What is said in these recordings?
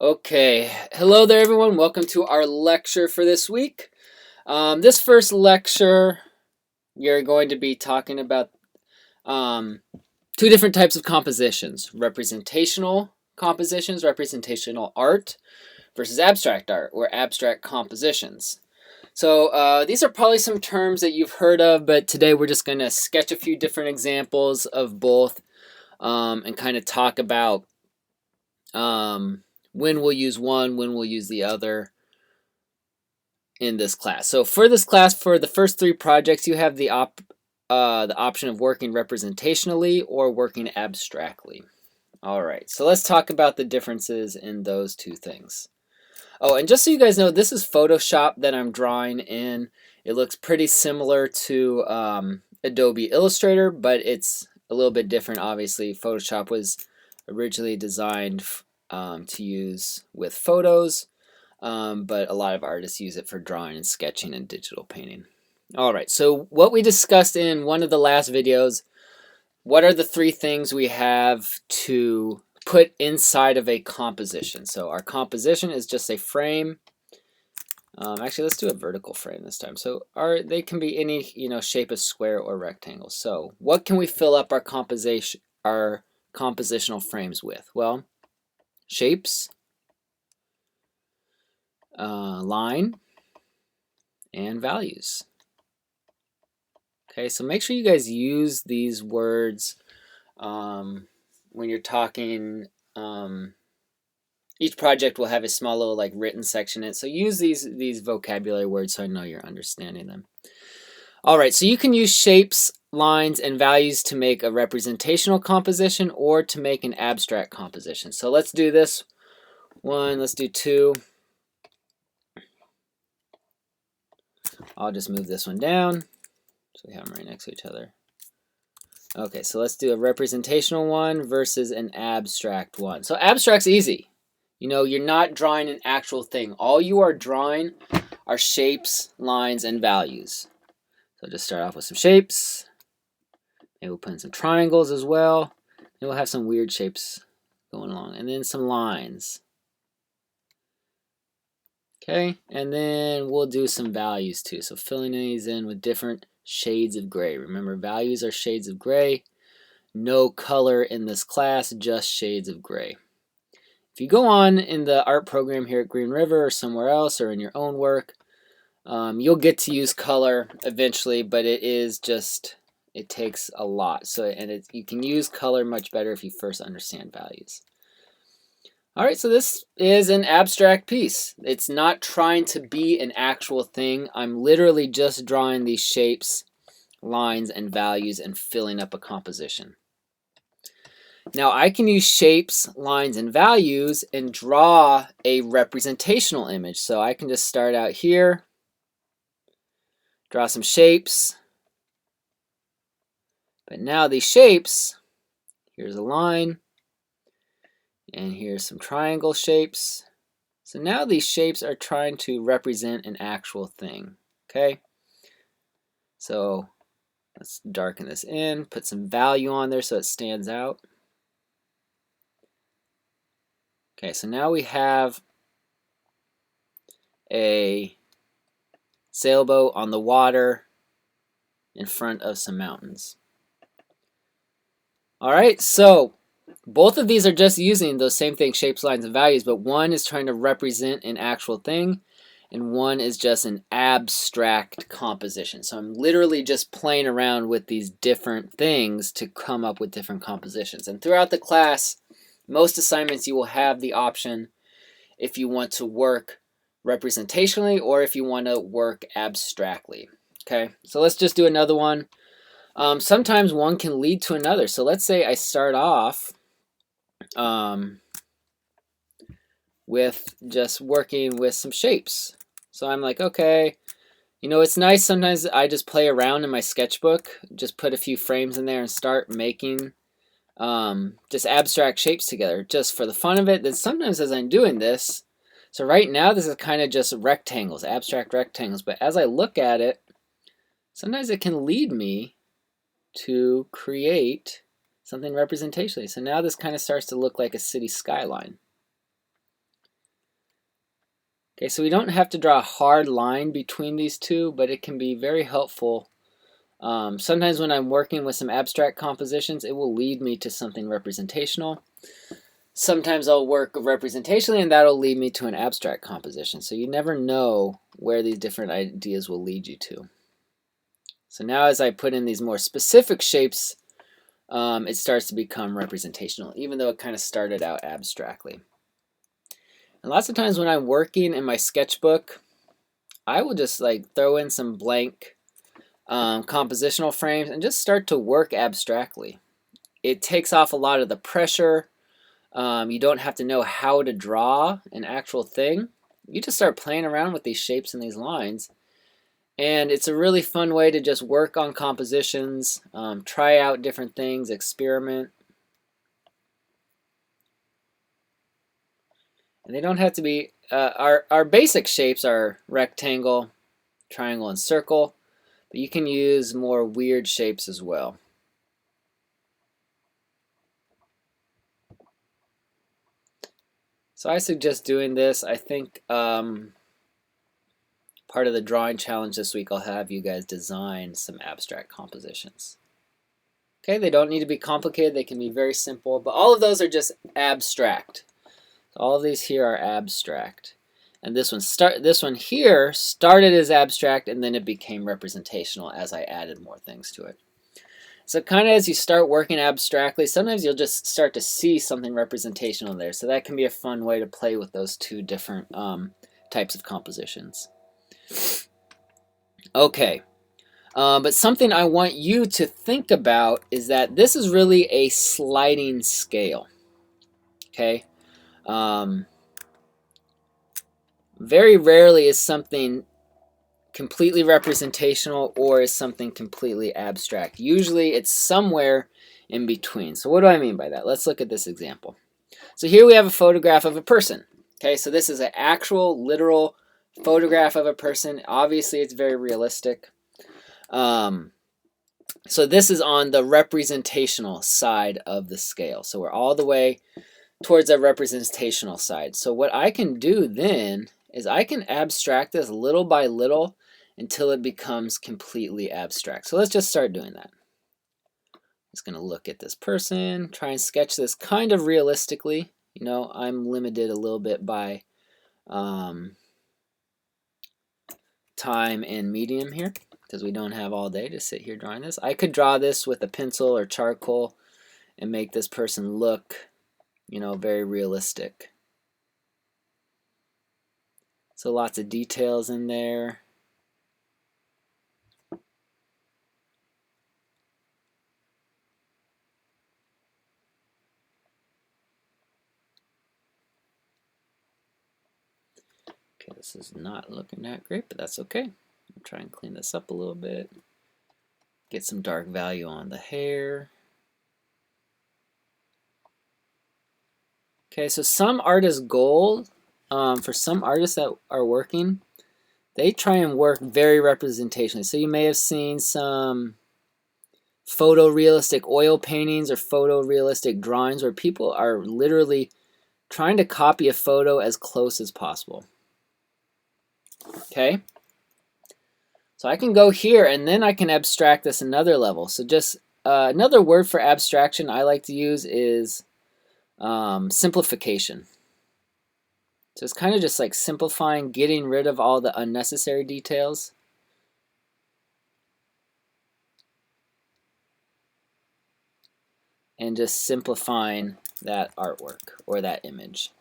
Okay, hello there everyone. Welcome to our lecture for this week. This first lecture, you're going to be talking about two different types of compositions. Representational compositions, representational art, versus abstract art, or abstract compositions. So these are probably some terms that you've heard of, but today we're just going to sketch a few different examples of both and kind of talk about when we'll use one, when we'll use the other in this class. So for this class, for the first three projects, you have the option of working representationally or working abstractly. All right, so let's talk about the differences in those two things. Oh, and just so you guys know, this is Photoshop that I'm drawing in. It looks pretty similar to Adobe Illustrator, but it's a little bit different. Obviously, Photoshop was originally designed to use with photos, but a lot of artists use it for drawing and sketching and digital painting. All right, so what we discussed in one of the last videos, what are the three things we have to put inside of a composition? So our composition is just a frame. Actually, let's do a vertical frame this time. So they can be any shape of square or rectangle. So what can we fill up our compositional frames with? Well, shapes, line, and values. Okay, so make sure you guys use these words when you're talking. Each project will have a small little written section in it, so use these vocabulary words so I know you're understanding them. All right, so you can use shapes, lines, and values to make a representational composition or to make an abstract composition. So let's do this one. Let's do two. I'll just move this one down so we have them right next to each other. Okay, so let's do a representational one versus an abstract one. So abstract's easy. You're not drawing an actual thing. All you are drawing are shapes, lines, and values. So just start off with some shapes. Maybe we'll put in some triangles as well. And we'll have some weird shapes going along. And then some lines. Okay, and then we'll do some values too. So filling these in with different shades of gray. Remember, values are shades of gray. No color in this class, just shades of gray. If you go on in the art program here at Green River or somewhere else or in your own work, you'll get to use color eventually, but it takes a lot. So you can use color much better if you first understand values. All right, so this is an abstract piece. It's not trying to be an actual thing. I'm literally just drawing these shapes, lines, and values and filling up a composition. Now I can use shapes, lines, and values and draw a representational image. So I can just start out here, draw some shapes. But now these shapes, here's a line, and here's some triangle shapes. So now these shapes are trying to represent an actual thing, okay? So let's darken this in, put some value on there so it stands out. Okay, so now we have a sailboat on the water in front of some mountains. All right, so both of these are just using those same things, shapes, lines, and values, but one is trying to represent an actual thing, and one is just an abstract composition. So I'm literally just playing around with these different things to come up with different compositions. And throughout the class, most assignments you will have the option if you want to work representationally or if you want to work abstractly. Okay, so let's just do another one. Sometimes one can lead to another. So let's say I start off with just working with some shapes. So I'm like, okay, it's nice sometimes I just play around in my sketchbook, just put a few frames in there and start making just abstract shapes together just for the fun of it. Then sometimes as I'm doing this, so right now this is kind of just rectangles, abstract rectangles, but as I look at it, sometimes it can lead me to create something representationally. So now this kind of starts to look like a city skyline. Okay, so we don't have to draw a hard line between these two, but it can be very helpful. Sometimes when I'm working with some abstract compositions, it will lead me to something representational. Sometimes I'll work representationally, and that'll lead me to an abstract composition. So you never know where these different ideas will lead you to. So now as I put in these more specific shapes, it starts to become representational, even though it kind of started out abstractly. And lots of times when I'm working in my sketchbook, I will just like throw in some blank compositional frames and just start to work abstractly. It takes off a lot of the pressure. You don't have to know how to draw an actual thing. You just start playing around with these shapes and these lines. And it's a really fun way to just work on compositions, try out different things, experiment. And they don't have to be, our basic shapes are rectangle, triangle, and circle. But you can use more weird shapes as well. So I suggest doing this. I think part of the drawing challenge this week, I'll have you guys design some abstract compositions. Okay, they don't need to be complicated. They can be very simple, but all of those are just abstract. So all of these here are abstract. And this one here started as abstract, and then it became representational as I added more things to it. So kind of as you start working abstractly, sometimes you'll just start to see something representational there. So that can be a fun way to play with those two different types of compositions. Okay, but something I want you to think about is that this is really a sliding scale. Okay, very rarely is something completely representational or is something completely abstract. Usually it's somewhere in between. So what do I mean by that? Let's look at this example. So here we have a photograph of a person. Okay, so this is an actual literal photograph of a person. Obviously it's very realistic. So this is on the representational side of the scale. So we're all the way towards the representational side. So what I can do then is I can abstract this little by little until it becomes completely abstract. So let's just start doing that. I'm just going to look at this person, try and sketch this kind of realistically. You know, I'm limited a little bit by time and medium here because we don't have all day to sit here drawing this. I could draw this with a pencil or charcoal and make this person look, you know, very realistic. So lots of details in there. Okay, this is not looking that great, but that's okay. I'll try and clean this up a little bit. Get some dark value on the hair. Okay, so some artists' goal, for some artists that are working, they try and work very representationally. So you may have seen some photorealistic oil paintings or photorealistic drawings where people are literally trying to copy a photo as close as possible. Okay, so I can go here and then I can abstract this another level. So just another word for abstraction I like to use is simplification. So it's kind of just like simplifying, getting rid of all the unnecessary details. And just simplifying that artwork or that image.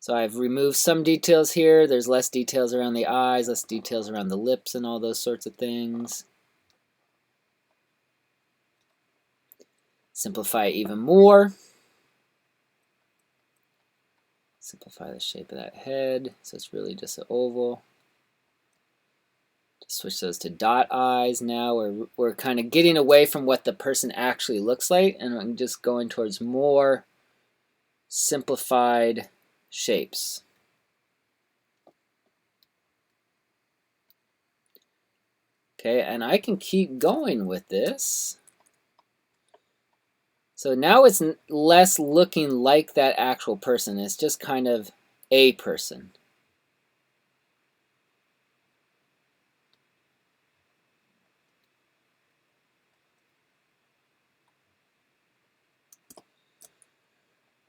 So I've removed some details here. There's less details around the eyes, less details around the lips and all those sorts of things. Simplify it even more. Simplify the shape of that head so it's really just an oval. Just switch those to dot eyes now. We're kind of getting away from what the person actually looks like and I'm just going towards more simplified shapes. Okay, and I can keep going with this. So now it's less looking like that actual person. It's just kind of a person.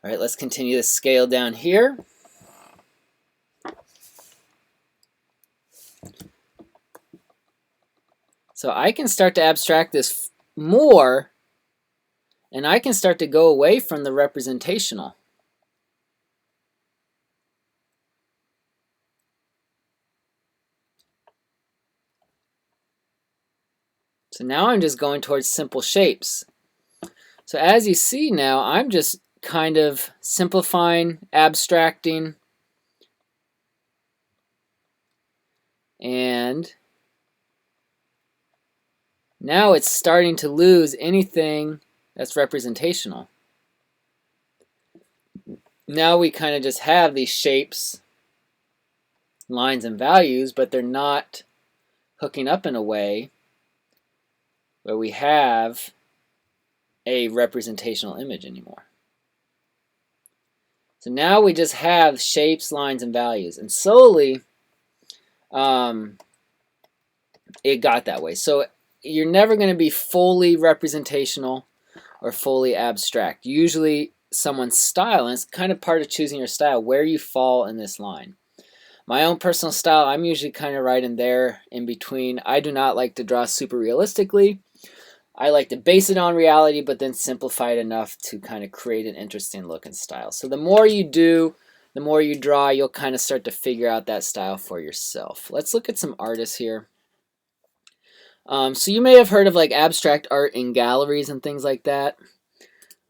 All right, let's continue to scale down here. So I can start to abstract this more, and I can start to go away from the representational. So now I'm just going towards simple shapes. So as you see now, I'm just kind of simplifying, abstracting, and now it's starting to lose anything that's representational. Now we kind of just have these shapes, lines, and values, but they're not hooking up in a way where we have a representational image anymore. So now we just have shapes, lines, and values, and slowly it got that way. So you're never going to be fully representational or fully abstract. Usually someone's style, and it's kind of part of choosing your style, where you fall in this line. My own personal style, I'm usually kind of right in there, in between. I do not like to draw super realistically. I like to base it on reality, but then simplify it enough to kind of create an interesting look and style. So the more you do, the more you draw, you'll kind of start to figure out that style for yourself. Let's look at some artists here. So you may have heard of like abstract art in galleries and things like that.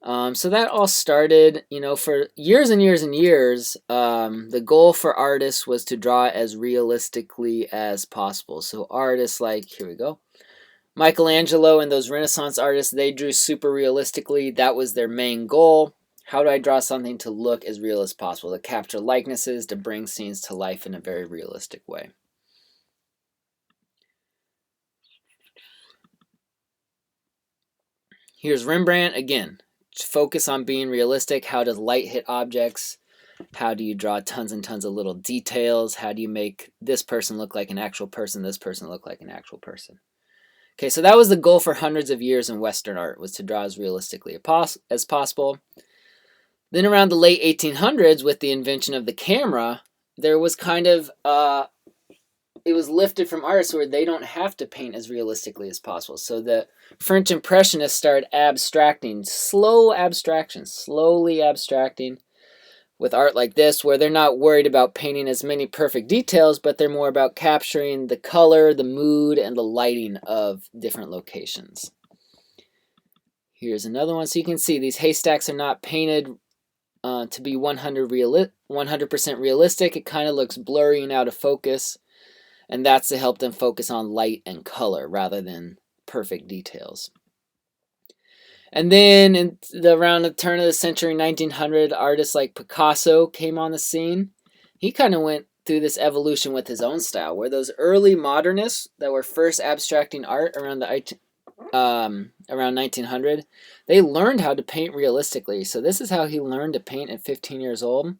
So that all started, for years and years and years. The goal for artists was to draw as realistically as possible. So artists like, here we go, Michelangelo and those Renaissance artists, they drew super realistically. That was their main goal. How do I draw something to look as real as possible, to capture likenesses, to bring scenes to life in a very realistic way? Here's Rembrandt again. Focus on being realistic. How does light hit objects? How do you draw tons and tons of little details? How do you make this person look like an actual person, this person look like an actual person? Okay, so that was the goal for hundreds of years in Western art, was to draw as realistically as possible. Then around the late 1800s, with the invention of the camera, there was kind of, it was lifted from artists where they don't have to paint as realistically as possible. So the French Impressionists started abstracting, slowly abstracting with art like this, where they're not worried about painting as many perfect details, but they're more about capturing the color, the mood, and the lighting of different locations. Here's another one. So you can see these haystacks are not painted to be 100% realistic. It kind of looks blurry and out of focus. And that's to help them focus on light and color rather than perfect details. And then around the turn of the century, 1900, artists like Picasso came on the scene. He kind of went through this evolution with his own style, where those early modernists that were first abstracting art around 1900, they learned how to paint realistically. So this is how he learned to paint at 15 years old.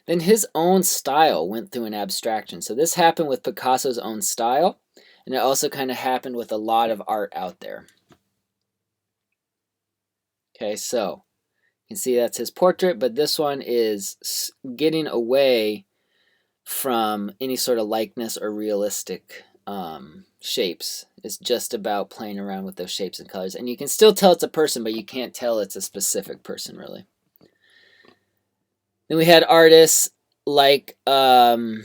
Then his own style went through an abstraction. So this happened with Picasso's own style, and it also kind of happened with a lot of art out there. Okay, so you can see that's his portrait, but this one is getting away from any sort of likeness or realistic shapes. It's just about playing around with those shapes and colors. And you can still tell it's a person, but you can't tell it's a specific person, really. Then we had artists like Duchamp.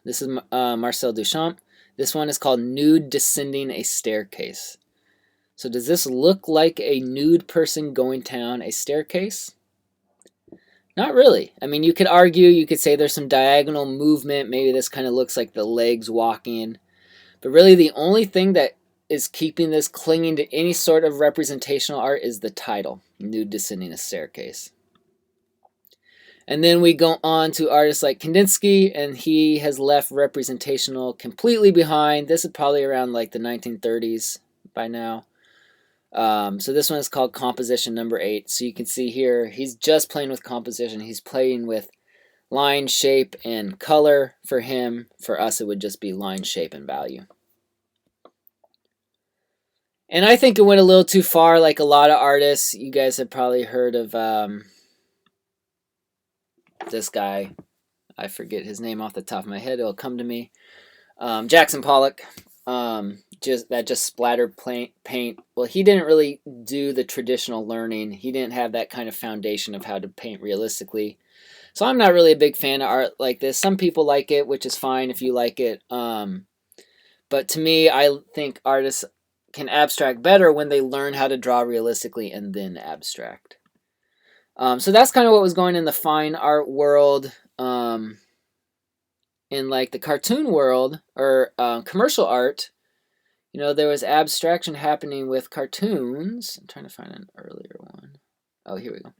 This is Marcel Duchamp. This one is called Nude Descending a Staircase. So does this look like a nude person going down a staircase? Not really. I mean, you could argue, you could say there's some diagonal movement. Maybe this kind of looks like the legs walking. But really the only thing that is keeping this clinging to any sort of representational art is the title, Nude Descending a Staircase. And then we go on to artists like Kandinsky, and he has left representational completely behind. This is probably around like the 1930s by now. So this one is called Composition Number 8. So you can see here, he's just playing with composition. He's playing with line, shape, and color for him. For us, it would just be line, shape, and value. And I think it went a little too far, like a lot of artists. You guys have probably heard of this guy. I forget his name off the top of my head. It'll come to me. Jackson Pollock. Just splattered paint. Well, he didn't really do the traditional learning. He didn't have that kind of foundation of how to paint realistically. So I'm not really a big fan of art like this. Some people like it, which is fine if you like it. But to me, I think artists can abstract better when they learn how to draw realistically and then abstract. So that's kind of what was going in the fine art world. In like the cartoon world or commercial art, you know, there was abstraction happening with cartoons. I'm trying to find an earlier one. Oh, here we go.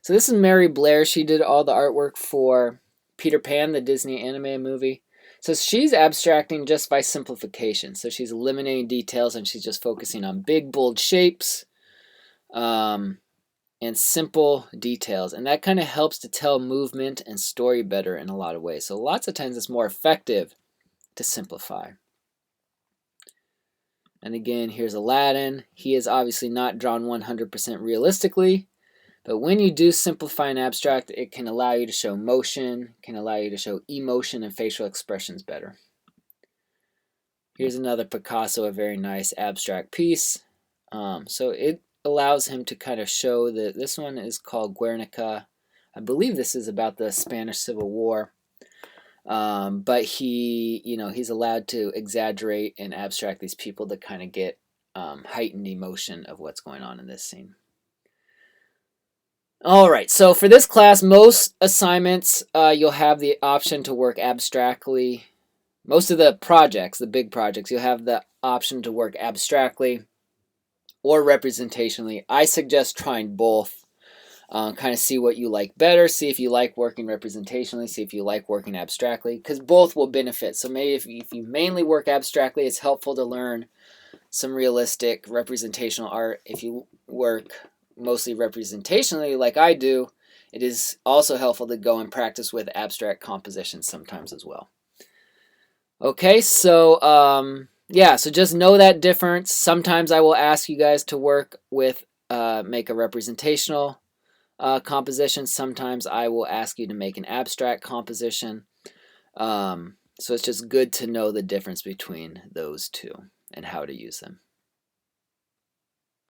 So this is Mary Blair. She did all the artwork for Peter Pan, the Disney anime movie. So she's abstracting just by simplification. So she's eliminating details and she's just focusing on big, bold shapes and simple details. And that kind of helps to tell movement and story better in a lot of ways. So lots of times it's more effective to simplify. And again, here's Aladdin. He is obviously not drawn 100% realistically, but when you do simplify and abstract, it can allow you to show motion, can allow you to show emotion and facial expressions better. Here's another Picasso, a very nice abstract piece. So it allows him to kind of show that this one is called Guernica. I believe this is about the Spanish Civil War. But he's allowed to exaggerate and abstract these people to kind of get heightened emotion of what's going on in this scene. All right, so for this class, most assignments, you'll have the option to work abstractly. Most of the projects, the big projects, you'll have the option to work abstractly or representationally. I suggest trying both. Kind of see what you like better, see if you like working representationally, see if you like working abstractly, because both will benefit. So maybe if you mainly work abstractly, it's helpful to learn some realistic representational art. If you work mostly representationally like I do, it is also helpful to go and practice with abstract compositions sometimes as well. Okay, so so just know that difference. Sometimes I will ask you guys to work with, make a representational composition. Sometimes I will ask you to make an abstract composition. So it's just good to know the difference between those two and how to use them.